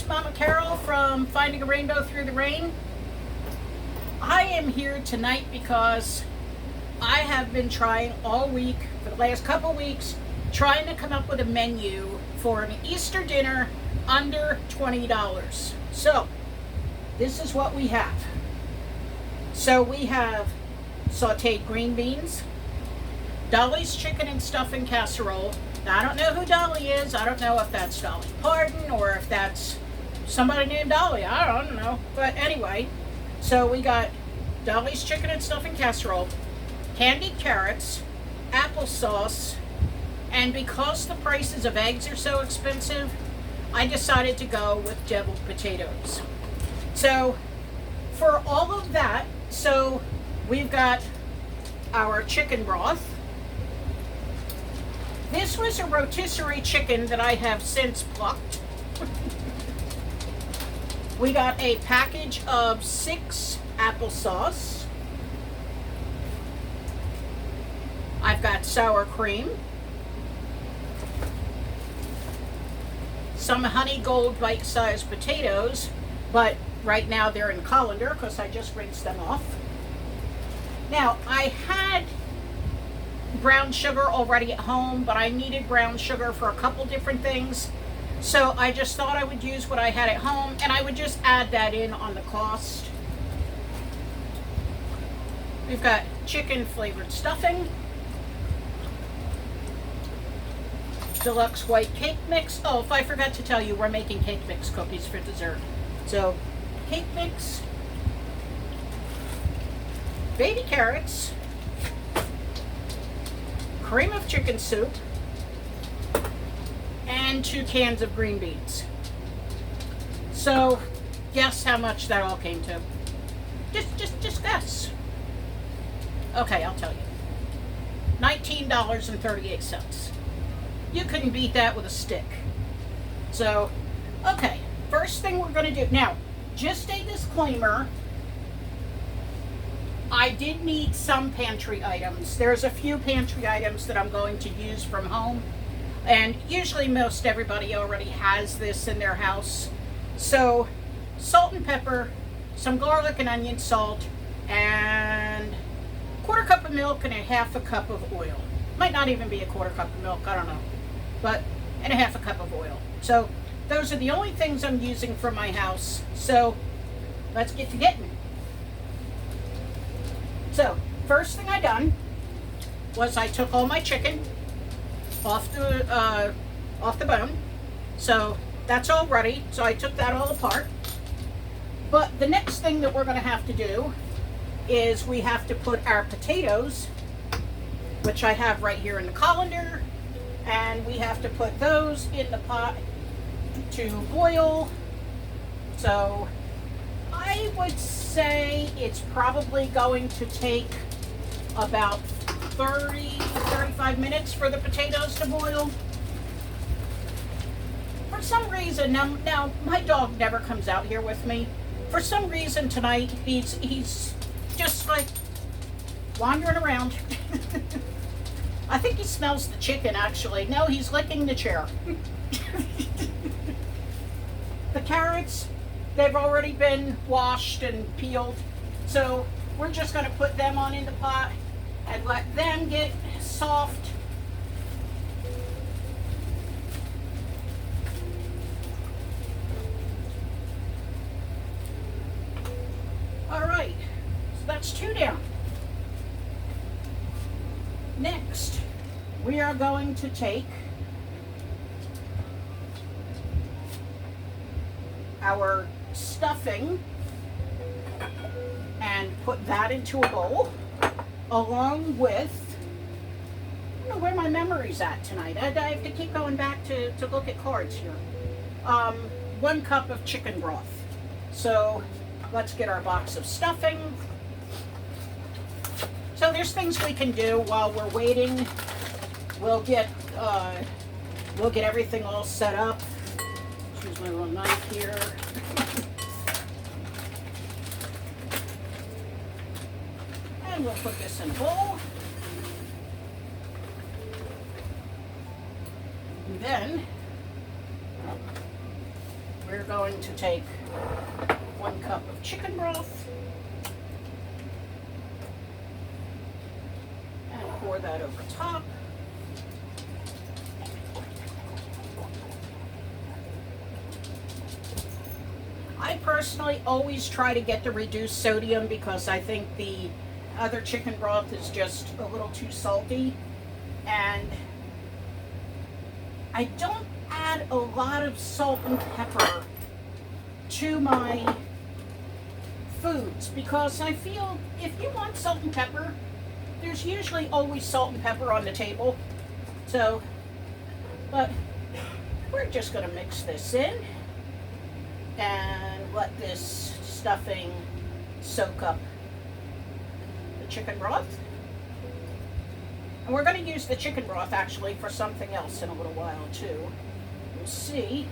it's Mama Carol from Finding a Rainbow Through the Rain. I am here tonight because I have been trying all week, for the last couple weeks, trying to come up with a menu for an Easter dinner under $20. So, this is what we have. So we have sauteed green beans, Dolly's chicken and stuffing casserole. Now, I don't know who Dolly is. I don't know if that's Dolly Parton or if that's somebody named Dolly. I don't know. But anyway, so we got Dolly's chicken and stuffing casserole, candied carrots, applesauce, and because the prices of eggs are so expensive, I decided to go with deviled potatoes. So for all of that, so we've got our chicken broth. This was a rotisserie chicken that I have since plucked. We got a package of 6 applesauce. I've got sour cream. Some honey gold bite-sized potatoes, but right now they're in colander because I just rinsed them off. Now, I had brown sugar already at home, but I needed brown sugar for a couple different things. So I just thought I would use what I had at home, and I would just add that in on the cost. We've got chicken flavored stuffing, deluxe white cake mix. Oh, if I forgot to tell you, we're making cake mix cookies for dessert. So, cake mix, baby carrots, cream of chicken soup, and 2 cans of green beans. So, guess how much that all came to? Just guess. Okay, I'll tell you. $19.38. You couldn't beat that with a stick. So, okay, first thing we're going to do. Now, just a disclaimer. I did need some pantry items. There's a few pantry items that I'm going to use from home. And usually most everybody already has this in their house. So, salt and pepper, some garlic and onion salt, and a 1/4 cup of milk and a 1/2 cup of oil. Might not even be a 1/4 cup of milk, I don't know. But, and a 1/2 cup of oil. So, those are the only things I'm using from my house. So, let's get to getting. So, first thing I done was I took all my chicken off the bone. So that's all ready. So I took that all apart. But the next thing that we're going to have to do is we have to put our potatoes, which I have right here in the colander, and we have to put those in the pot to boil. So I would say it's probably going to take about 35 minutes for the potatoes to boil. For some reason, now my dog never comes out here with me. For some reason tonight, he's just like wandering around. I think he smells the chicken, actually. No, he's licking the chair. The carrots, they've already been washed and peeled. So we're just going to put them on in the pot and let them get soft. All right, so that's 2 down. Next, we are going to take our stuffing and put that into a bowl, along with, I don't know where my memory's at tonight. I have to keep going back to look at cards here. 1 cup of chicken broth. So let's get our box of stuffing. So there's things we can do while we're waiting. We'll get everything all set up. Use my little knife here. And we'll put this in a bowl. And then we're going to take 1 cup of chicken broth and pour that over top. I personally always try to get the reduced sodium because I think the other chicken broth is just a little too salty, and I don't add a lot of salt and pepper to my foods because I feel if you want salt and pepper, there's usually always salt and pepper on the table. So, but we're just going to mix this in and let this stuffing soak up the chicken broth. And we're going to use the chicken broth actually for something else in a little while too. We'll see.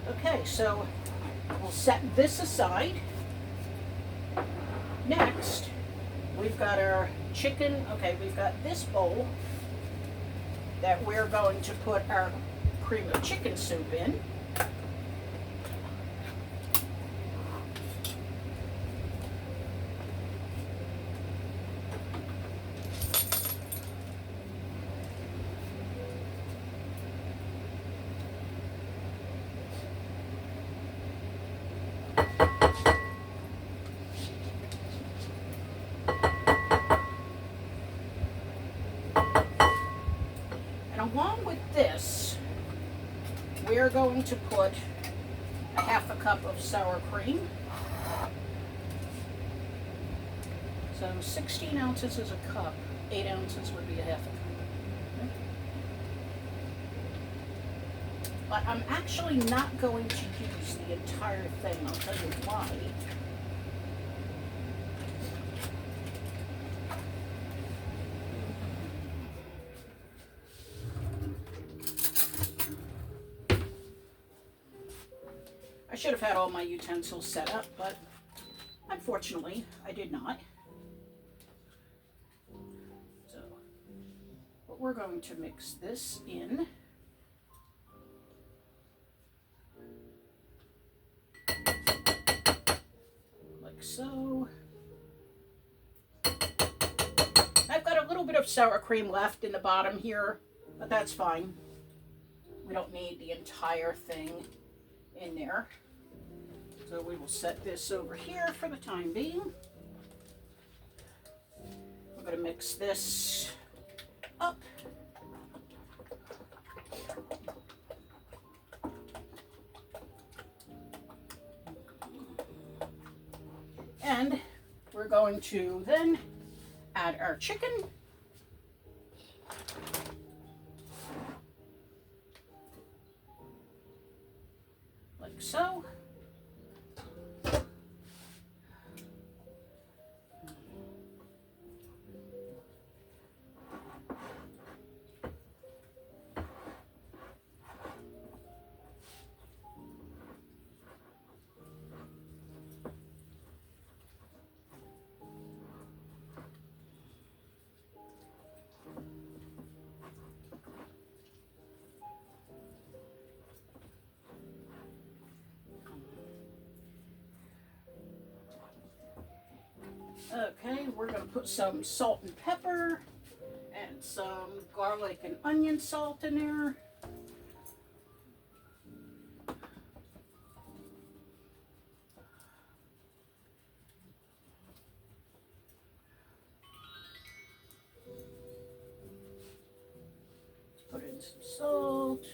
Okay, so we'll set this aside. Next, we've got our chicken. Okay, we've got this bowl that we're going to put our cream of chicken soup in. Along with this, we're going to put a 1/2 cup of sour cream. So 16 ounces is a cup, 8 ounces would be a 1/2 cup. But I'm actually not going to use the entire thing. I'll tell you why. I should have had all my utensils set up, but unfortunately I did not. So, but we're going to mix this in. Like so. I've got a little bit of sour cream left in the bottom here, but that's fine. We don't need the entire thing in there. So we will set this over here for the time being. We're going to mix this up. And we're going to then add our chicken. Like so. Okay, we're going to put some salt and pepper and some garlic and onion salt in there. Put in some salt.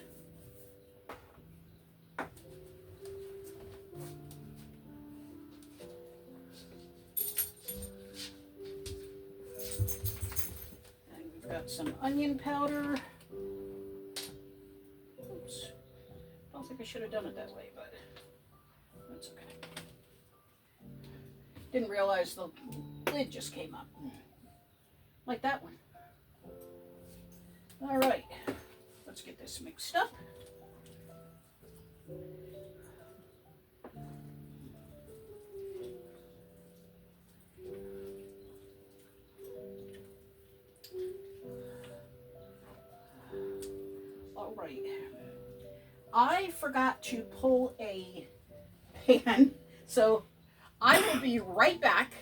Got some onion powder. Oops. I don't think I should have done it that way, but that's okay. Didn't realize the lid just came up. Like that one. All right. Let's get this mixed up. All right. I forgot to pull a pan, so I will be right back,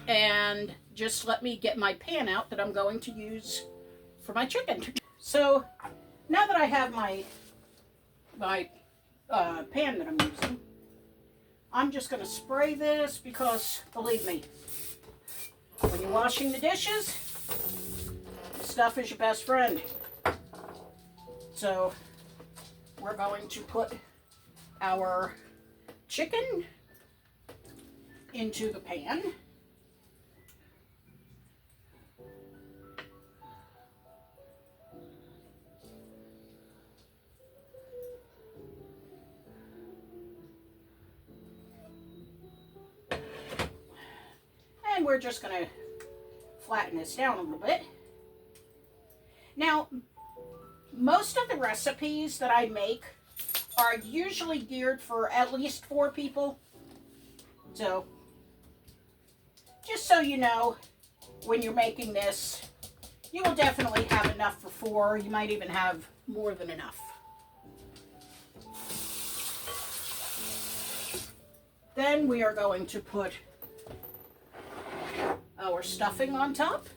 and just let me get my pan out that I'm going to use for my chicken. So now that I have my pan that I'm using, I'm just going to spray this because, believe me, when you're washing the dishes, stuff is your best friend. So we're going to put our chicken into the pan. And we're just going to flatten this down a little bit. Now, most of the recipes that I make are usually geared for at least 4 people. So, just so you know, when you're making this, you will definitely have enough for 4. You might even have more than enough. Then we are going to put our stuffing on top.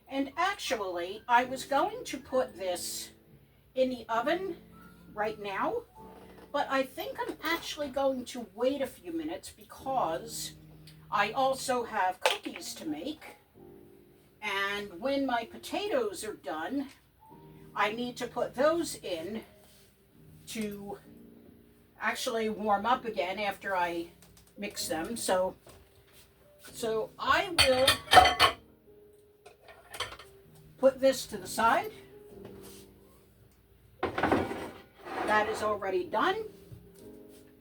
And actually, I was going to put this in the oven right now, but I think I'm actually going to wait a few minutes because I also have cookies to make. And when my potatoes are done, I need to put those in to actually warm up again after I mix them. So I will put this to the side. That is already done.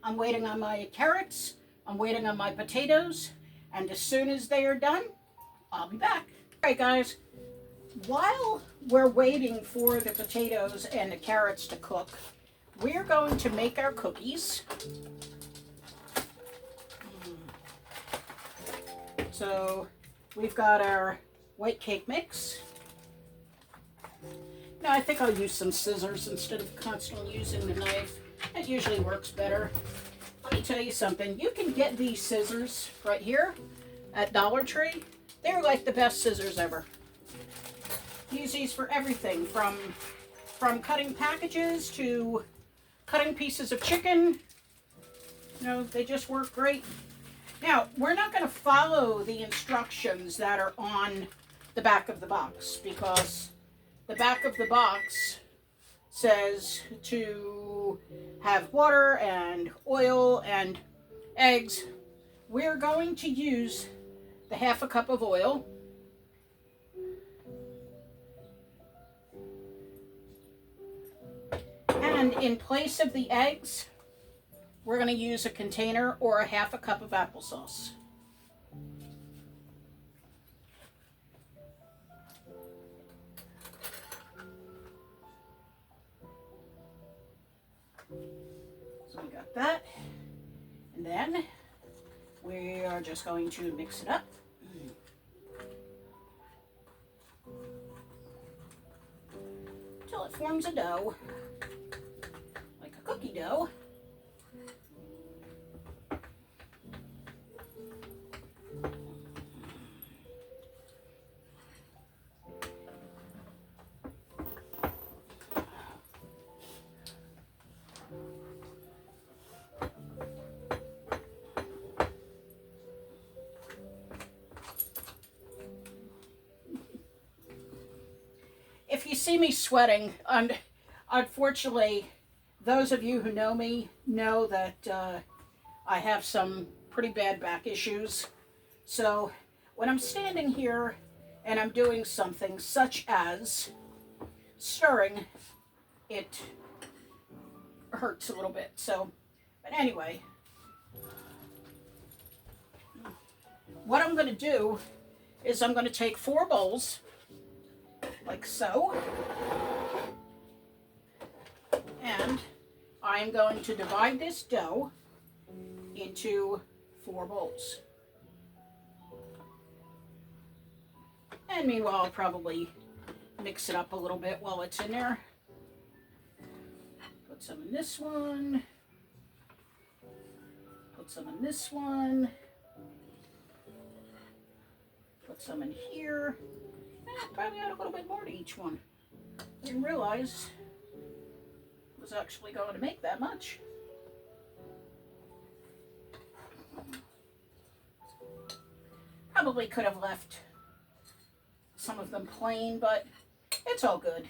I'm waiting on my carrots. I'm waiting on my potatoes. And as soon as they are done, I'll be back. All right, guys. While we're waiting for the potatoes and the carrots to cook, we're going to make our cookies. So we've got our white cake mix. Now I think I'll use some scissors instead of constantly using the knife. It usually works better. Let me tell you something. You can get these scissors right here at Dollar Tree. They're like the best scissors ever. Use these for everything from cutting packages to cutting pieces of chicken. You know, they just work great. Now, we're not going to follow the instructions that are on the back of the box because the back of the box says to have water and oil and eggs. We're going to use the 1/2 cup of oil. And in place of the eggs, we're going to use a container or a 1/2 cup of applesauce. So we got that. And then we are just going to mix it up. Until it forms a dough, like a cookie dough. If you see me sweating, unfortunately, those of you who know me know that I have some pretty bad back issues. So when I'm standing here and I'm doing something such as stirring, it hurts a little bit. So, but anyway, what I'm going to do is I'm going to take 4 bowls, like so. I'm going to divide this dough into 4 bowls. And meanwhile, I'll probably mix it up a little bit while it's in there. Put some in this one. Put some in this one. Put some in here. Probably add a little bit more to each one. I didn't realize it was actually going to make that much. Probably could have left some of them plain, but it's all good.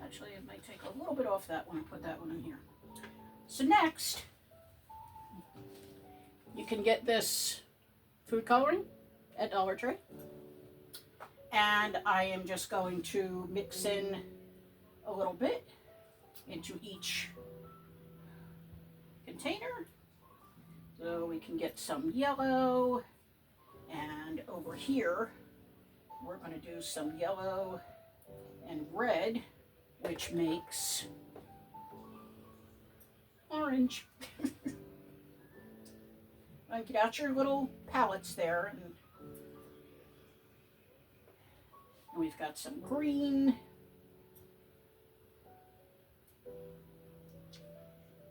Actually, it might take a little bit off that one and put that one in here. So next, you can get this food coloring at Dollar Tree. And I am just going to mix in a little bit into each container. So we can get some yellow, and over here we're going to do some yellow and red, which makes orange. And get out your little palettes there, and we've got some green,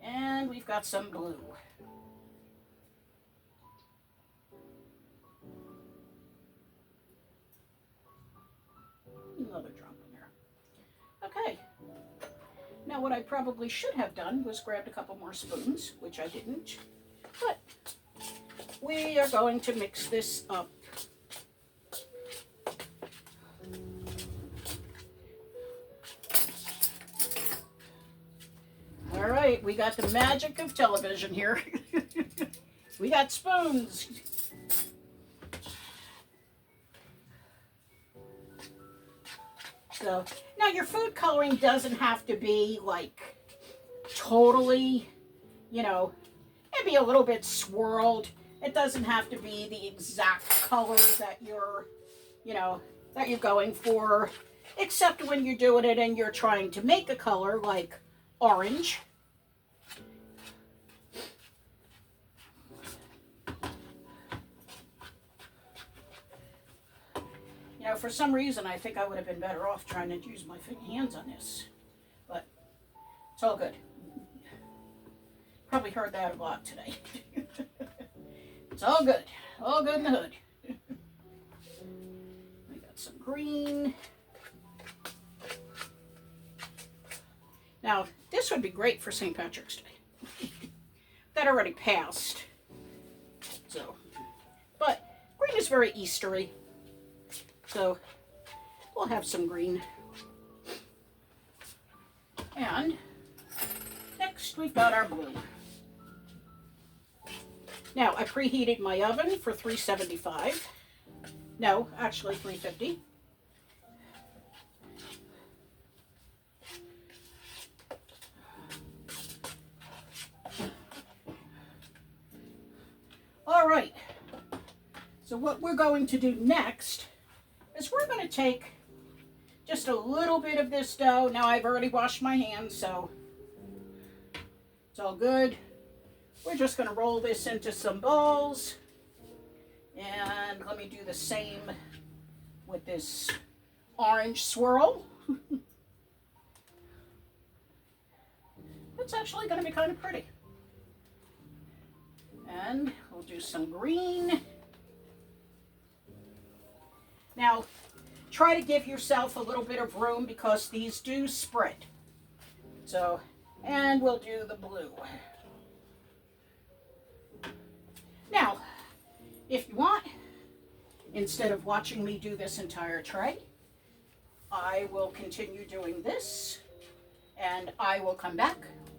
and we've got some blue. Another drop in there. Okay. Now what I probably should have done was grabbed a couple more spoons, which I didn't. But we are going to mix this up. All right, we got the magic of television here. We got spoons. So now your food coloring doesn't have to be like totally, you know, maybe a little bit swirled. It doesn't have to be the exact color that you're, you know, that you're going for, except when you're doing it and you're trying to make a color like orange. You know, for some reason, I think I would have been better off trying to use my hands on this, but it's all good. Probably heard that a lot today. It's all good in the hood. We got some green. Now, this would be great for St. Patrick's Day. That already passed, so, but green is very Eastery. So we'll have some green. And next we've got our blue. Now I preheated my oven for 375. No, actually 350. All right. So what we're going to do next is we're going to take just a little bit of this dough. Now I've already washed my hands, so it's all good. We're just going to roll this into some balls, and let me do the same with this orange swirl. It's actually going to be kind of pretty. And we'll do some green. Now, try to give yourself a little bit of room because these do spread. So, and we'll do the blue. Now, if you want, instead of watching me do this entire tray, I will continue doing this, and I will come back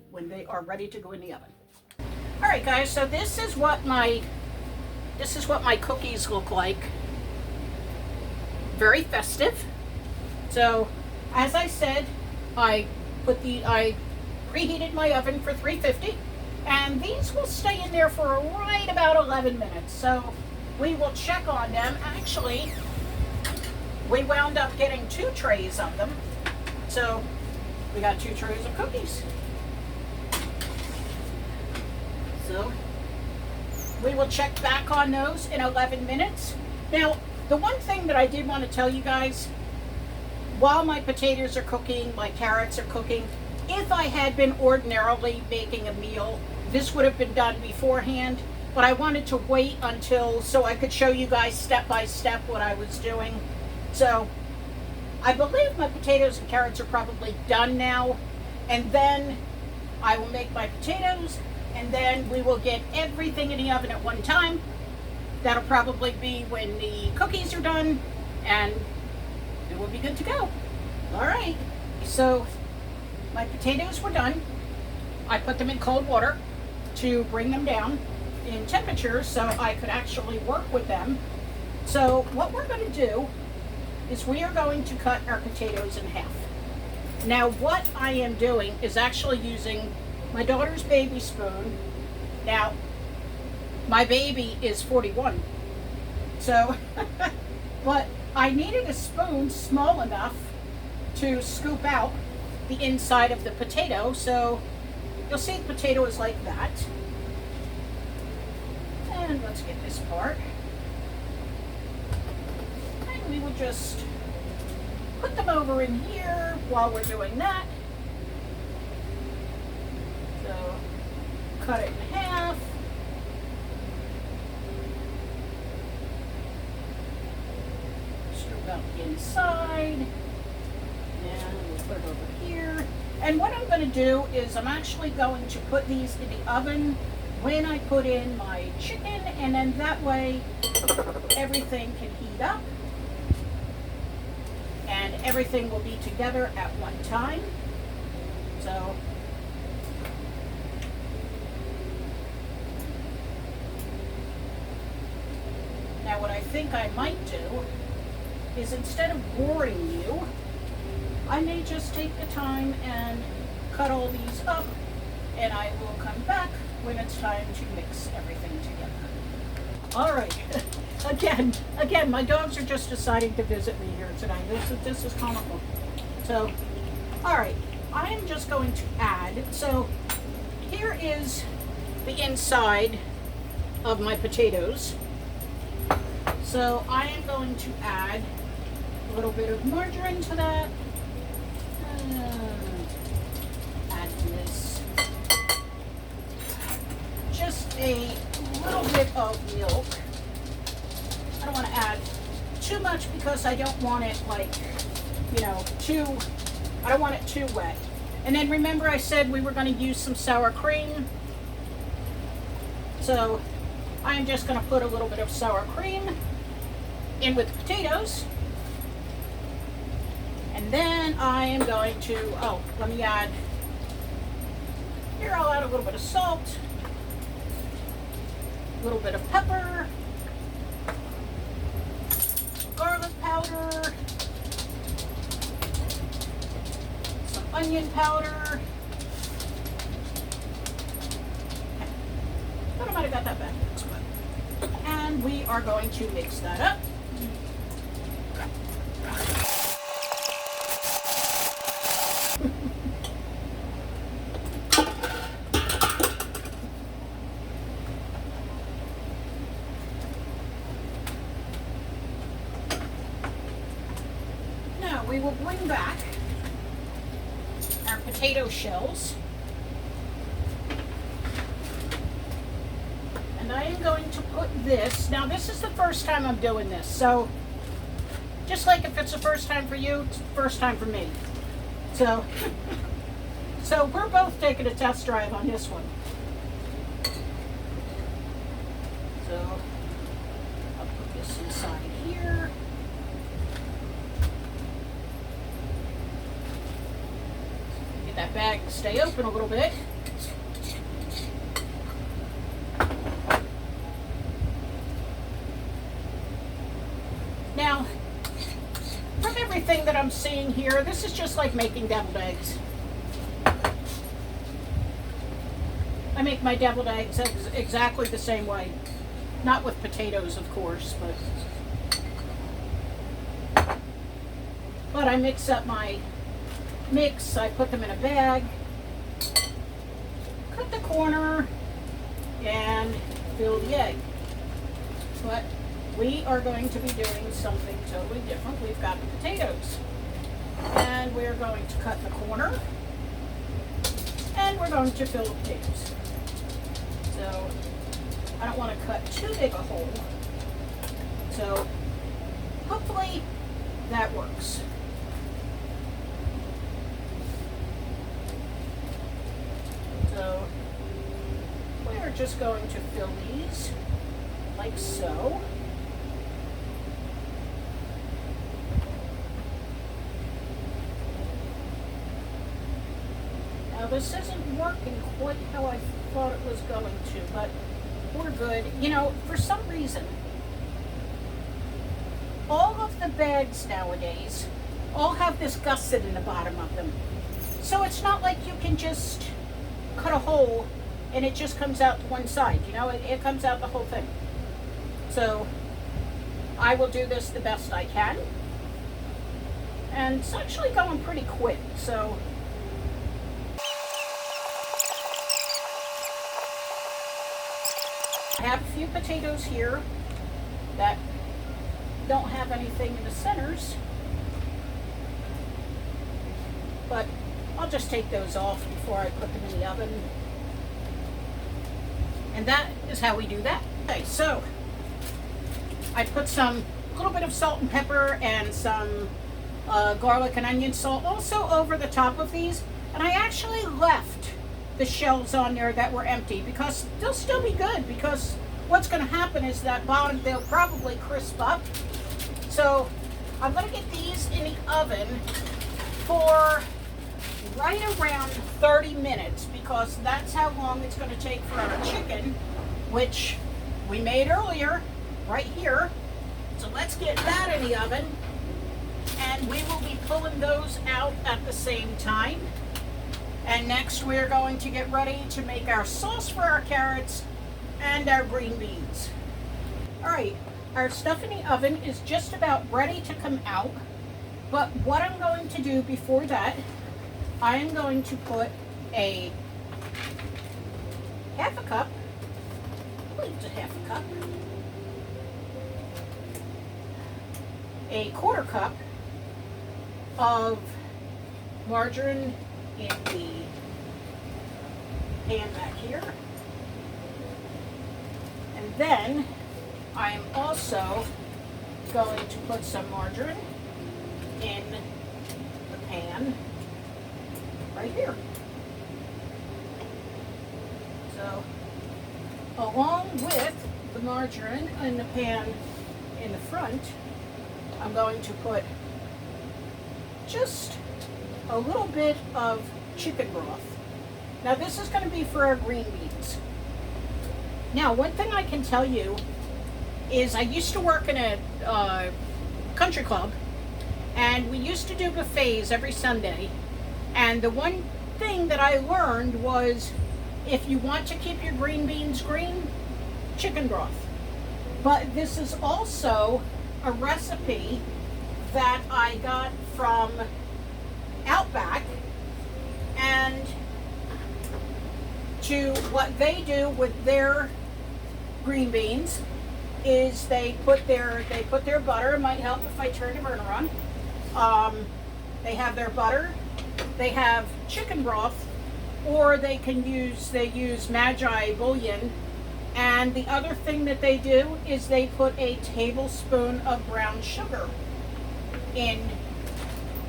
when they are ready to go in the oven. All right, guys, so this is what my cookies look like. Very festive. So, as I said, I preheated my oven for 350, and these will stay in there for right about 11 minutes. So we will check on them. Actually, we wound up getting 2 trays of them. So we got 2 trays of cookies. So we will check back on those in 11 minutes. Now, the one thing that I did want to tell you guys, while my potatoes are cooking, my carrots are cooking, if I had been ordinarily making a meal, this would have been done beforehand, but I wanted to wait until, so I could show you guys step by step what I was doing. So I believe my potatoes and carrots are probably done now, and then I will make my potatoes, and then we will get everything in the oven at one time. That'll probably be when the cookies are done, and it will be good to go. All right, so my potatoes were done. I put them in cold water to bring them down in temperature so I could actually work with them. So what we're going to do is we are going to cut our potatoes in half. Now what I am doing is actually using my daughter's baby spoon. Now my baby is 41, so but I needed a spoon small enough to scoop out the inside of the potato, so you'll see the potato is like that. And let's get this part. And we will just put them over in here while we're doing that. So cut it in half. Scoop out the inside. And we'll put it over here. And what I'm going to do is I'm actually going to put these in the oven when I put in my chicken, and then that way everything can heat up and everything will be together at one time. So now what I think I might do is, instead of boring you, I may just take the time and cut all these up, and I will come back when it's time to mix everything together. All right, again, my dogs are just deciding to visit me here today. This is comical. So, all right, I am just going to add, so here is the inside of my potatoes. So I am going to add a little bit of margarine to that. Add this. Just a little bit of milk. I don't want to add too much because I don't want it I don't want it too wet. And then remember I said we were going to use some sour cream. So I am just going to put a little bit of sour cream in with the potatoes. And then I am going to, let me add, here I'll add a little bit of salt, a little bit of pepper, garlic powder, some onion powder. I thought I might have got that backwards, but. And we are going to mix that up. We will bring back our potato shells, and I am going to put this, now this is the first time I'm doing this, so just like if it's the first time for you, it's the first time for me. So, so we're both taking a test drive on this one. So I'll put this inside here. That bag stay open a little bit. Now, from everything that I'm seeing here, this is just like making deviled eggs. I make my deviled eggs exactly the same way. Not with potatoes, of course, but But I mix up my mix. I put them in a bag, cut the corner, and fill the egg. But we are going to be doing something totally different. We've got the potatoes. And we're going to cut the corner. And we're going to fill the potatoes. So I don't want to cut too big a hole. So hopefully that works. So we're just going to fill these like so. Now this isn't working quite how I thought it was going to, but we're good. You know, for some reason, all of the bags nowadays all have this gusset in the bottom of them. So it's not like you can just cut a hole and it just comes out to one side, you know, it comes out the whole thing. So I will do this the best I can. And it's actually going pretty quick, so. I have a few potatoes here that don't have anything in the centers, but I'll just take those off before I put them in the oven. And that is how we do that. Okay, so I put a little bit of salt and pepper and some garlic and onion salt also over the top of these. And I actually left the shells on there that were empty because they'll still be good, because what's going to happen is that bottom, they'll probably crisp up. So I'm going to get these in the oven for right around 30 minutes because that's how long it's going to take for our chicken, which we made earlier right here. So let's get that in the oven, and we will be pulling those out at the same time. And next we're going to get ready to make our sauce for our carrots and our green beans. All right, our stuff in the oven is just about ready to come out. But what I'm going to do before that, I am going to put a half a cup, I believe it's a half a cup, a quarter cup of margarine in the pan back here. And then I am also going to put some margarine in the pan right here. So along with the margarine in the pan in the front, I'm going to put just a little bit of chicken broth. Now this is going to be for our green beans. Now one thing I can tell you is I used to work in a country club, and we used to do buffets every Sunday. And the one thing that I learned was if you want to keep your green beans green, chicken broth. But this is also a recipe that I got from Outback, and to what they do with their green beans is they put their butter. It might help if I turn the burner on. They have their butter, they have chicken broth, or they use Magi bouillon. And the other thing that they do is they put a tablespoon of brown sugar in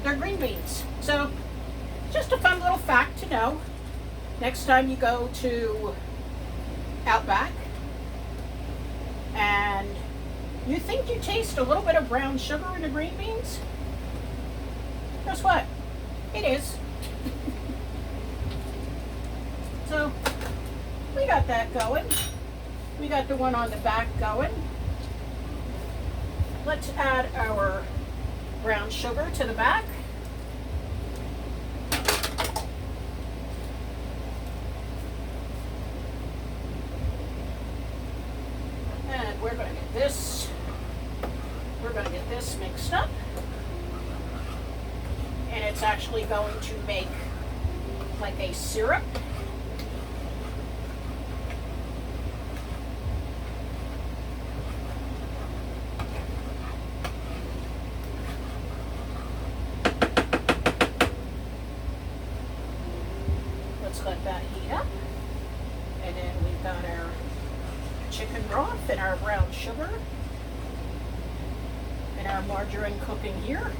their green beans. So just a fun little fact to know. Next time you go to Outback and you think you taste a little bit of brown sugar in the green beans, guess what? It is. So we got that going. We got the one on the back going. Let's add our brown sugar to the back. And we're going to get this mixed up. it's actually going to make like a syrup. Let's let that heat up. And then we've got our chicken broth and our brown sugar and our margarine cooking here.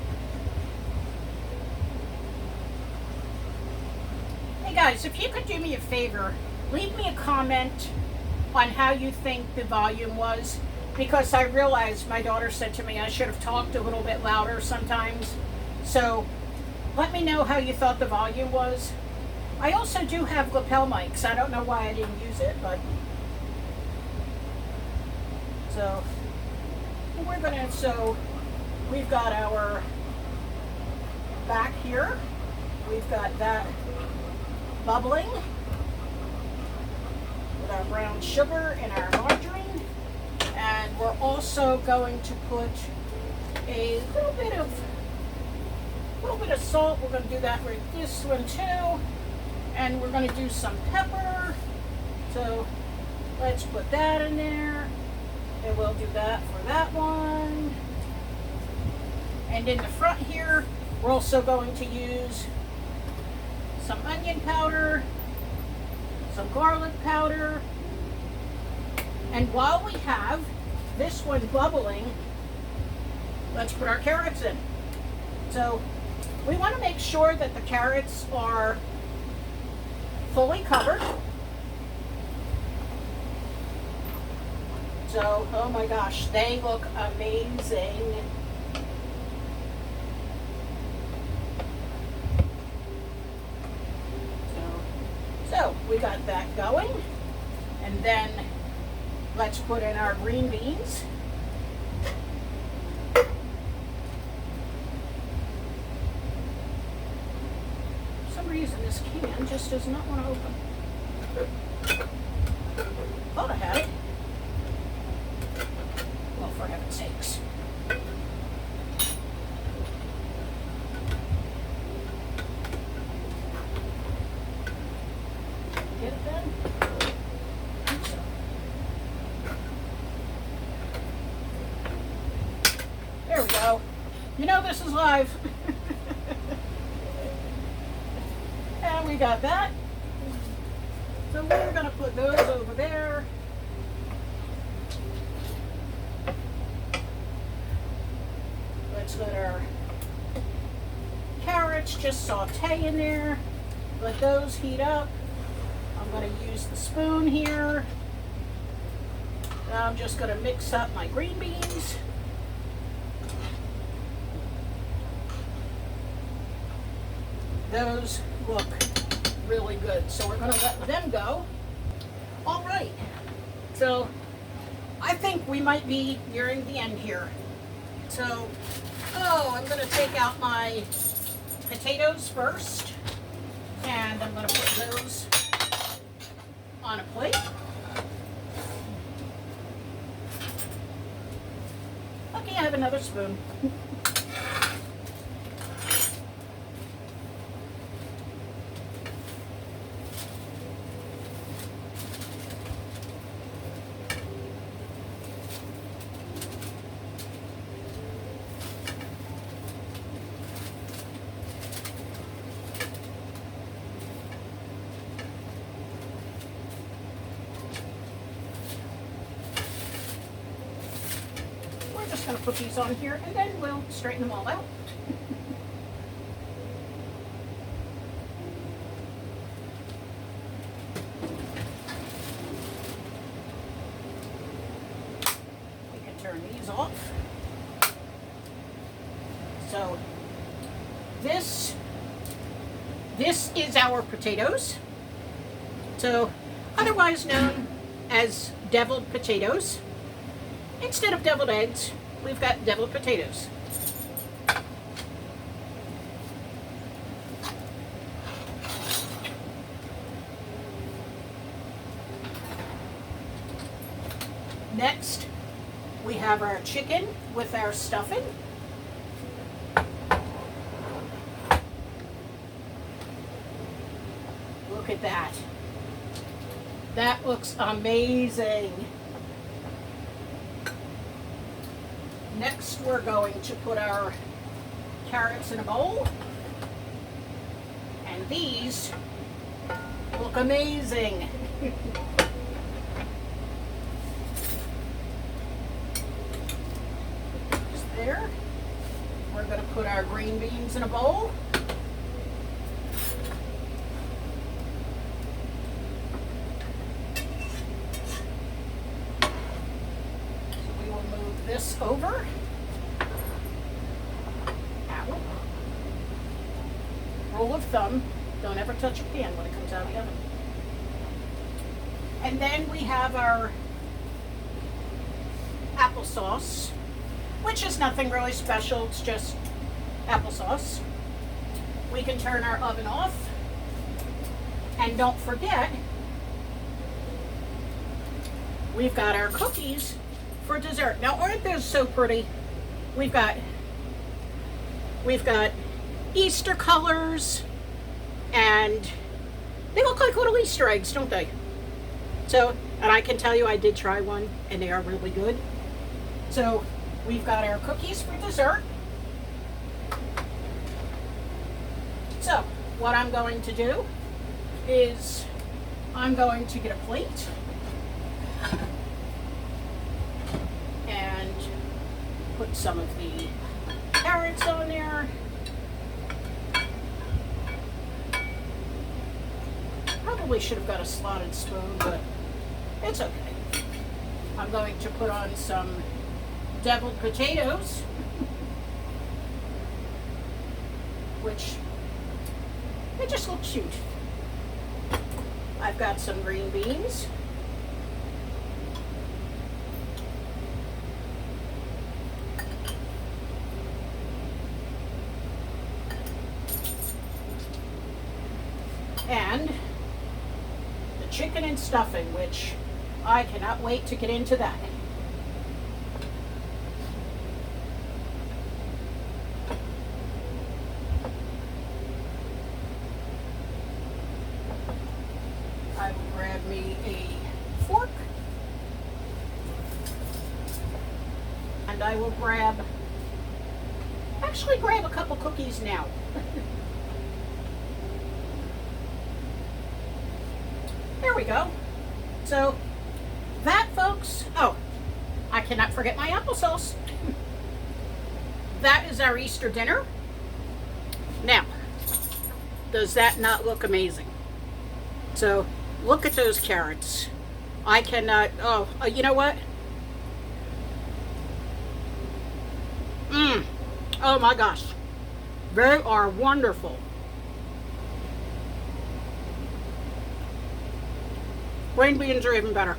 Hey guys, if you could do me a favor, leave me a comment on how you think the volume was, because I realized my daughter said to me I should have talked a little bit louder sometimes. So let me know how you thought the volume was. I also do have lapel mics. I don't know why I didn't use it, but so we've got our back here. We've got that bubbling with our brown sugar and our margarine, and we're also going to put a little bit of salt. We're going to do that with this one too, and we're going to do some pepper. So let's put that in there, and we'll do that for that one. And in the front here, we're also going to use some onion powder, some garlic powder, and while we have this one bubbling, let's put our carrots in. So we want to make sure that the carrots are fully covered. So, oh my gosh, they look amazing. So we got that going, and then let's put in our green beans. For some reason this can just does not want to open. Thought I had it. Well, for heaven's sakes. Get it then? I think so. There we go. You know this is live. And we got that. So we're going to put those over there. Let's let our carrots just saute in there. Let those heat up. I'm going to use the spoon here. Now I'm just going to mix up my green beans. Those look really good, so we're going to let them go. All right, so I think we might be nearing the end here. So, I'm going to take out my potatoes first, and I'm going to put those on a plate. Okay, I have another spoon. Just going to put these on here, and then we'll straighten them all out. We can turn these off. So this is our potatoes. So otherwise known as deviled potatoes. Instead of deviled eggs, we've got deviled potatoes. Next, we have our chicken with our stuffing. Look at that. That looks amazing. Next, we're going to put our carrots in a bowl. And these look amazing. Just there. We're going to put our green beans in a bowl. This over. Ow. Rule of thumb, don't ever touch a pan when it comes out of the oven. And then we have our applesauce, which is nothing really special, it's just applesauce. We can turn our oven off. And don't forget, we've got our cookies for dessert. Now, aren't those so pretty? We've got Easter colors, and they look like little Easter eggs, don't they? So, and I can tell you I did try one, and they are really good. So, we've got our cookies for dessert. So, what I'm going to do is I'm going to get a plate and put some of the carrots on there. Probably should have got a slotted spoon, but it's okay. I'm going to put on some deviled potatoes, which they just look cute. I've got some green beans. And the chicken and stuffing, which I cannot wait to get into that. I will grab me a fork, and I will actually grab a couple cookies now. There we go. So that, folks, oh, I cannot forget my applesauce. That is our Easter dinner. Now, does that not look amazing? So look at those carrots. I cannot, you know what? Oh my gosh. They are wonderful. Green beans are even better.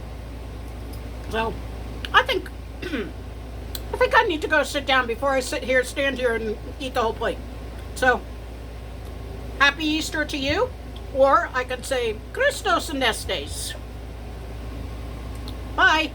So, I think I need to go sit down before I stand here and eat the whole plate. So, happy Easter to you, or I could say Christos Anestes. Bye.